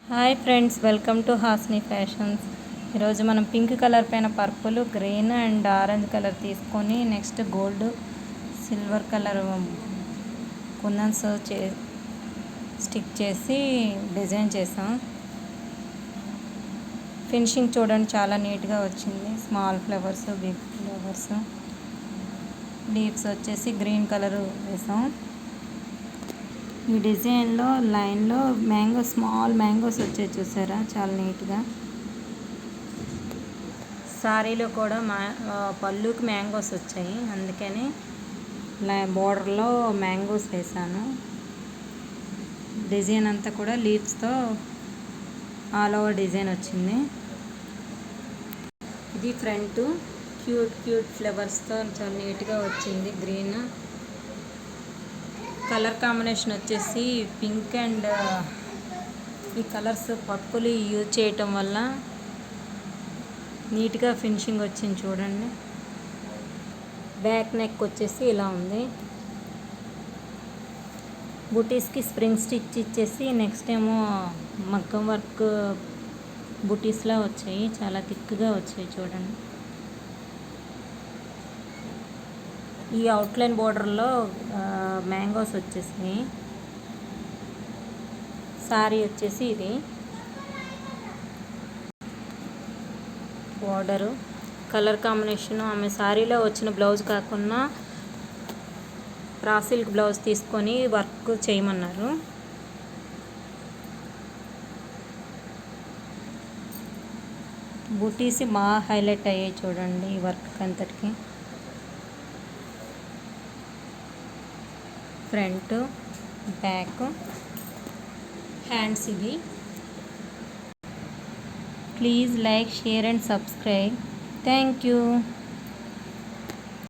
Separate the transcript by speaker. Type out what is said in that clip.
Speaker 1: Hi friends, welcome to Hasni fashions. ఈరోజు మనం pink colour పైన purple, green and orange colour తీసుకొని next gold, silver colour kundans stick చేసి design చేసాం. ఫినిషింగ్ చూడండి, చాలా నీట్గా వచ్చింది. Small flowers, big flowers, leaves వచ్చేసి గ్రీన్ కలర్ వేసాం. ఈ డిజైన్లో లైన్లో మ్యాంగో, స్మాల్ మ్యాంగోస్ వచ్చాయి చూసారా, చాలా నీట్గా. సారీలో కూడా పళ్ళుకి మ్యాంగోస్ వచ్చాయి, అందుకని బోర్డర్లో మ్యాంగోస్ వేసాను. డిజైన్ అంతా కూడా లీవ్స్తో ఆల్ ఓవర్ డిజైన్ వచ్చింది. ఇది ఫ్రంట్, క్యూట్ ఫ్లవర్స్తో చాలా నీట్గా వచ్చింది. గ్రీన్ కలర్ కాంబినేషన్ వచ్చేసి పింక్ అండ్ ఈ కలర్స్ పర్పుల్ యూజ్ చేయటం వల్ల నీట్గా ఫినిషింగ్ వచ్చింది చూడండి. బ్యాక్ నెక్ వచ్చేసి ఇలా ఉంది. బుటీస్కి స్ప్రింగ్ స్టిచ్ ఇచ్చేసి నెక్స్ట్ ఏమో మగ్గం వర్క్ బుటీస్లా వచ్చాయి, చాలా థిక్గా వచ్చాయి చూడండి. ఈ అవుట్లైన్ బోర్డర్లో మ్యాంగోస్ వచ్చేసినాయి. సారీ వచ్చేసి ఇది బోర్డరు. కలర్ కాంబినేషన్ ఆమె సారీలో వచ్చిన బ్లౌజ్ కాకుండా రా సిల్క్ బ్లౌజ్ తీసుకొని వర్క్ చేయమన్నారు. బుటీస్ బాగా హైలైట్ అయ్యాయి చూడండి ఈ వర్క్ అంతటికి. ఫ్రంట్, బ్యాక్, హ్యాండ్స్ ఇవి. Please like, share and subscribe. Thank you.